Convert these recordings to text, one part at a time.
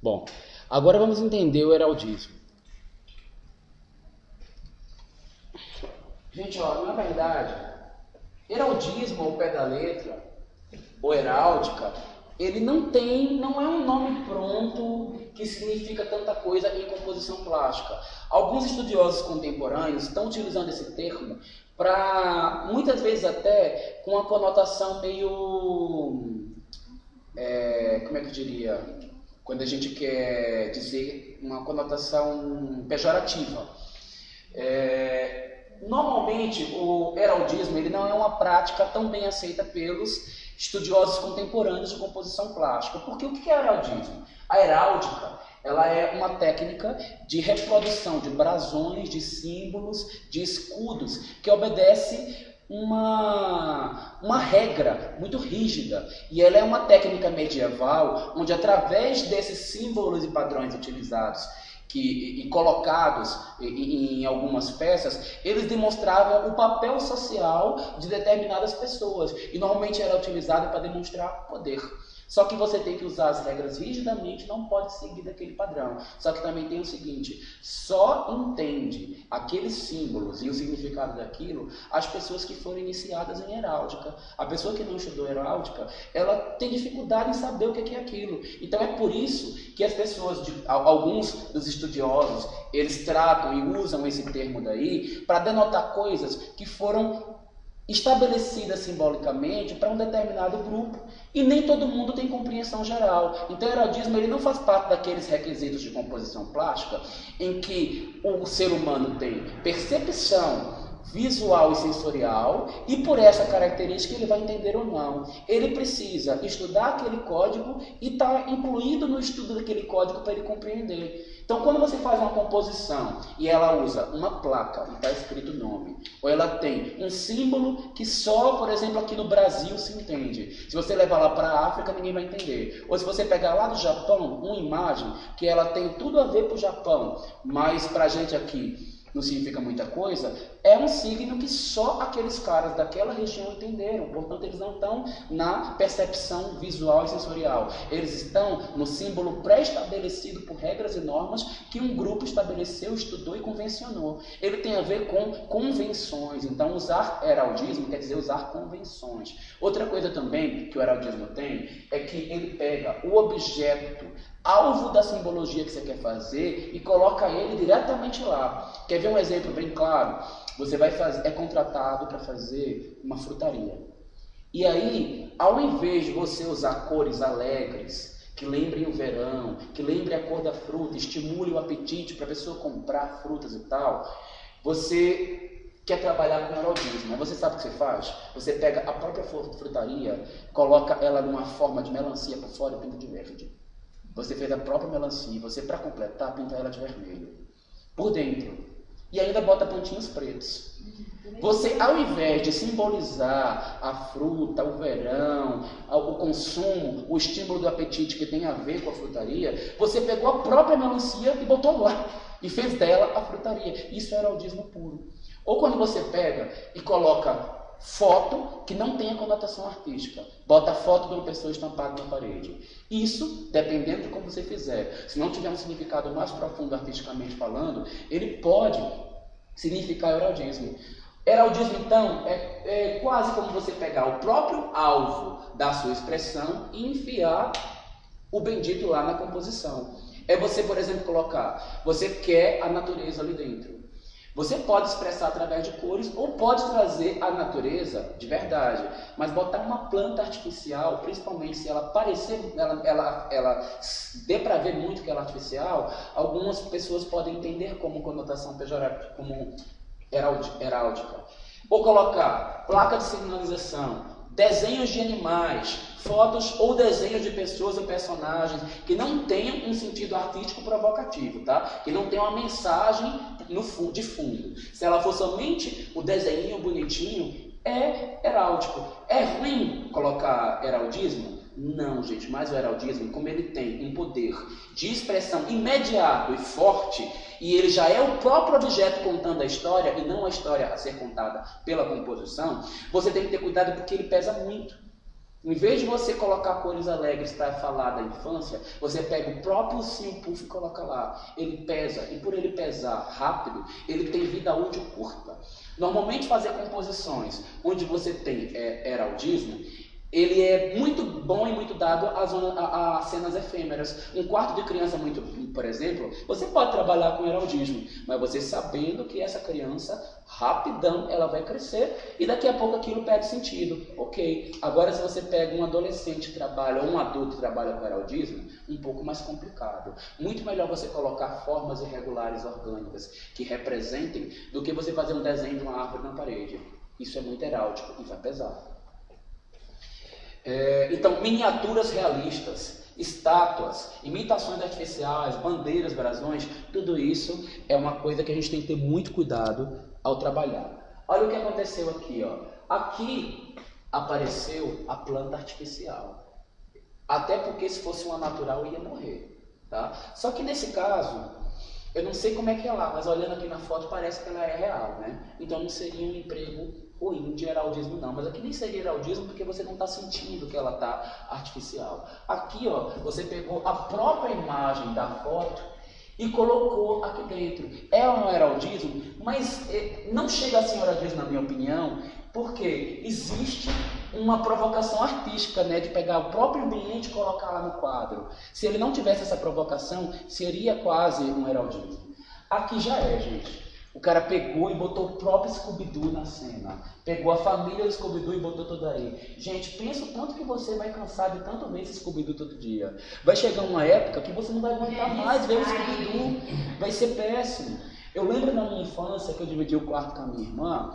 Bom, agora vamos entender o heraldismo. Gente, ó, na verdade, heraldismo ao pé da letra, ou heráldica, ele não é um nome pronto que significa tanta coisa em composição plástica. Alguns estudiosos contemporâneos estão utilizando esse termo para, muitas vezes até, com uma conotação meio... como é que eu diria? Quando a gente quer dizer uma conotação pejorativa. Normalmente, o heraldismo ele não é uma prática tão bem aceita pelos estudiosos contemporâneos de composição plástica. Porque o que é heraldismo? A heráldica ela é uma técnica de reprodução de brasões, de símbolos, de escudos, que obedece uma regra muito rígida. E ela é uma técnica medieval, onde através desses símbolos e padrões utilizados e colocados em algumas peças, eles demonstravam o papel social de determinadas pessoas. E normalmente era utilizado para demonstrar poder. Só que você tem que usar as regras rigidamente, não pode seguir daquele padrão. Só que também tem o seguinte, só entende aqueles símbolos e o significado daquilo as pessoas que foram iniciadas em heráldica. A pessoa que não estudou heráldica, ela tem dificuldade em saber o que é aquilo. Então é por isso que as pessoas, alguns dos estudiosos, eles tratam e usam esse termo daí para denotar coisas que foram estabelecida simbolicamente para um determinado grupo e nem todo mundo tem compreensão geral. Então o heraldismo ele não faz parte daqueles requisitos de composição plástica em que o ser humano tem percepção visual e sensorial e por essa característica ele vai entender ou não. Ele precisa estudar aquele código e estar incluído no estudo daquele código para ele compreender. Então, quando você faz uma composição e ela usa uma placa e está escrito o nome, ou ela tem um símbolo que só, por exemplo, aqui no Brasil se entende. Se você levar lá para a África, ninguém vai entender. Ou se você pegar lá do Japão, uma imagem que ela tem tudo a ver com o Japão, mas para a gente aqui não significa muita coisa, é um signo que só aqueles caras daquela região entenderam. Portanto, eles não estão na percepção visual e sensorial. Eles estão no símbolo pré-estabelecido por regras e normas que um grupo estabeleceu, estudou e convencionou. Ele tem a ver com convenções. Então, usar heraldismo quer dizer usar convenções. Outra coisa também que o heraldismo tem é que ele pega o objeto alvo da simbologia que você quer fazer e coloca ele diretamente lá. Quer ver um exemplo bem claro? Você é contratado para fazer uma frutaria. E aí, ao invés de você usar cores alegres, que lembrem o verão, que lembrem a cor da fruta, estimule o apetite para a pessoa comprar frutas e tal, você quer trabalhar com heraldismo. Você sabe o que você faz? Você pega a própria frutaria, coloca ela numa forma de melancia por fora e pinta de verde. Você fez a própria melancia, você para completar pinta ela de vermelho, por dentro, e ainda bota pontinhos pretos. Você, ao invés de simbolizar a fruta, o verão, o consumo, o estímulo do apetite que tem a ver com a frutaria, você pegou a própria melancia e botou lá, e fez dela a frutaria. Isso é heraldismo puro. Ou quando você pega e coloca foto que não tem a conotação artística. Bota a foto de uma pessoa estampada na parede. Isso, dependendo de como você fizer, se não tiver um significado mais profundo artisticamente falando, ele pode significar heraldismo. Heraldismo, então, é quase como você pegar o próprio alvo da sua expressão e enfiar o bendito lá na composição. É você, por exemplo, colocar, você quer a natureza ali dentro. Você pode expressar através de cores ou pode trazer a natureza de verdade, mas botar uma planta artificial, principalmente se ela parecer, ela dê para ver muito que ela é artificial, algumas pessoas podem entender como conotação pejorativa, como heráldica. Ou colocar placa de sinalização, desenhos de animais, fotos ou desenhos de pessoas ou personagens que não tenham um sentido artístico provocativo, tá? Que não tenham uma mensagem de fundo. Se ela for somente o desenho bonitinho, é heráldico. É ruim colocar heraldismo? Não, gente, mas o heraldismo, como ele tem um poder de expressão imediato e forte, e ele já é o próprio objeto contando a história, e não a história a ser contada pela composição, você tem que ter cuidado porque ele pesa muito. Em vez de você colocar cores alegres para falar da infância, você pega o próprio ursinho Puff e coloca lá. Ele pesa, e por ele pesar rápido, ele tem vida útil curta. Normalmente fazer composições onde você tem heraldismo, ele é muito bom e muito dado a cenas efêmeras. Um quarto de criança, por exemplo, você pode trabalhar com heraldismo, mas você sabendo que essa criança, rapidão, ela vai crescer e daqui a pouco aquilo perde sentido. Ok, agora se você pega um adolescente que trabalha ou um adulto que trabalha com heraldismo, um pouco mais complicado. Muito melhor você colocar formas irregulares orgânicas que representem do que você fazer um desenho de uma árvore na parede. Isso é muito heráldico e vai pesar. Então, miniaturas realistas, estátuas, imitações artificiais, bandeiras, brasões, tudo isso é uma coisa que a gente tem que ter muito cuidado ao trabalhar. Olha o que aconteceu aqui, ó. Aqui apareceu a planta artificial. Até porque se fosse uma natural ia morrer, tá? Só que nesse caso, eu não sei como é que é lá, mas olhando aqui na foto parece que ela é real, né? Então não seria um emprego ruim de heraldismo não, mas aqui nem seria heraldismo porque você não está sentindo que ela está artificial. Aqui, ó, você pegou a própria imagem da foto e colocou aqui dentro. É um heraldismo, mas não chega a ser heraldismo na minha opinião, porque existe uma provocação artística, né, de pegar o próprio ambiente e colocar lá no quadro. Se ele não tivesse essa provocação, seria quase um heraldismo. Aqui já é, gente. O cara pegou e botou o próprio Scooby-Doo na cena. Pegou a família do Scooby-Doo e botou tudo aí. Gente, pensa o tanto que você vai cansar de tanto ver esse Scooby-Doo todo dia. Vai chegar uma época que você não vai aguentar mais ver o Scooby-Doo. Vai ser péssimo. Eu lembro na minha infância que eu dividi o quarto com a minha irmã.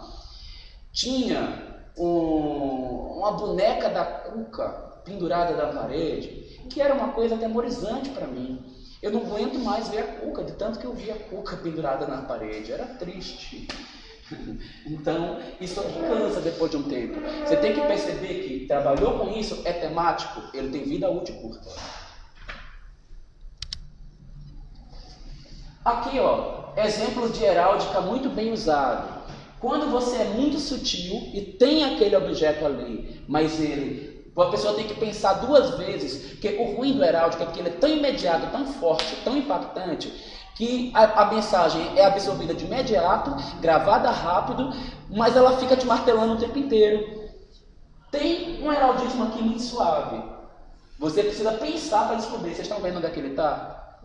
Tinha uma boneca da Cuca pendurada na parede, que era uma coisa atemorizante para mim. Eu não aguento mais ver a Cuca, de tanto que eu vi a Cuca pendurada na parede. Era triste. Então, isso aqui cansa depois de um tempo. Você tem que perceber que trabalhou com isso, é temático, ele tem vida útil curta. Aqui, ó, exemplos de heráldica muito bem usado. Quando você é muito sutil e tem aquele objeto ali, mas a pessoa tem que pensar duas vezes, porque o ruim do heráldico é porque ele é tão imediato, tão forte, tão impactante, que a mensagem é absorvida de imediato, gravada rápido, mas ela fica te martelando o tempo inteiro. Tem um heraldismo aqui muito suave. Você precisa pensar para descobrir. Vocês estão vendo onde é que ele está?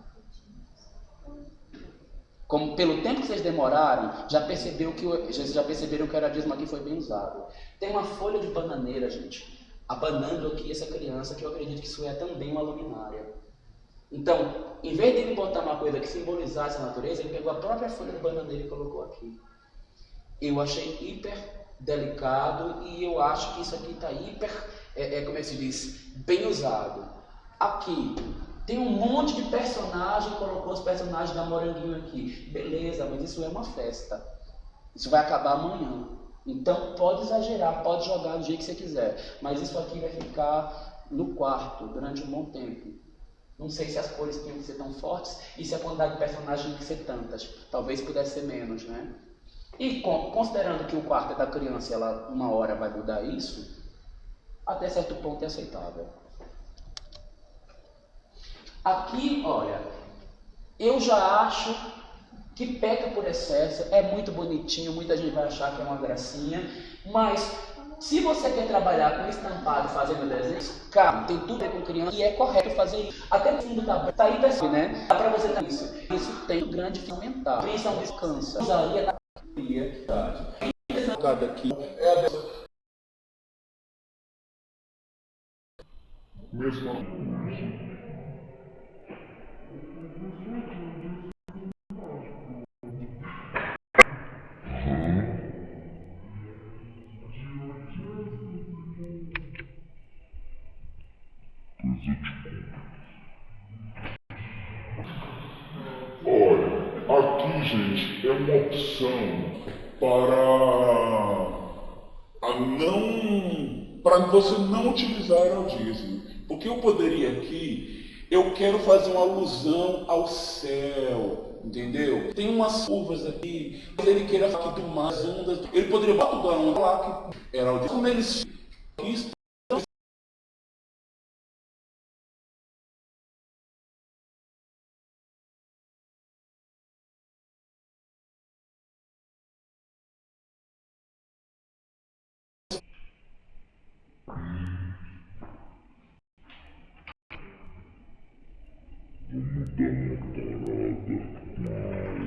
Como, pelo tempo que vocês demoraram, já perceberam que o heraldismo aqui foi bem usado. Tem uma folha de bananeira, gente, abanando aqui essa criança, que eu acredito que isso é também uma luminária. Então, em vez dele botar uma coisa que simbolizasse a natureza, ele pegou a própria folha de bananeira e colocou aqui. Eu achei hiper delicado e eu acho que isso aqui está hiper, como é que se diz, bem usado. Aqui, tem um monte de personagem, colocou os personagens da Moranguinho aqui. Beleza, mas isso é uma festa. Isso vai acabar amanhã. Então pode exagerar, pode jogar do jeito que você quiser. Mas isso aqui vai ficar no quarto durante um bom tempo. Não sei se as cores tinham que ser tão fortes e se a quantidade de personagens tinha que ser tantas. Talvez pudesse ser menos, né? E considerando que o quarto é da criança e ela uma hora vai mudar isso, até certo ponto é aceitável. Aqui, olha, eu já acho que peca por excesso, é muito bonitinho, muita gente vai achar que é uma gracinha, mas se você quer trabalhar com estampado fazendo desenhos, calma, tem tudo a ver com criança e é correto fazer isso. Até o fundo tá aí, pessoal, né? Dá pra você dar isso. Isso tem um grande fundamental. Pensa um descanso. Usaria na verdade. Cada aqui é a mesma. Olha, aqui, gente, é uma opção para você não utilizar heraldismo. Porque eu poderia aqui, eu quero fazer uma alusão ao céu, entendeu? Tem umas curvas aqui, ele queira aqui do mar, as ondas, ele poderia botar o lá que heraldismo, como eles da namorada.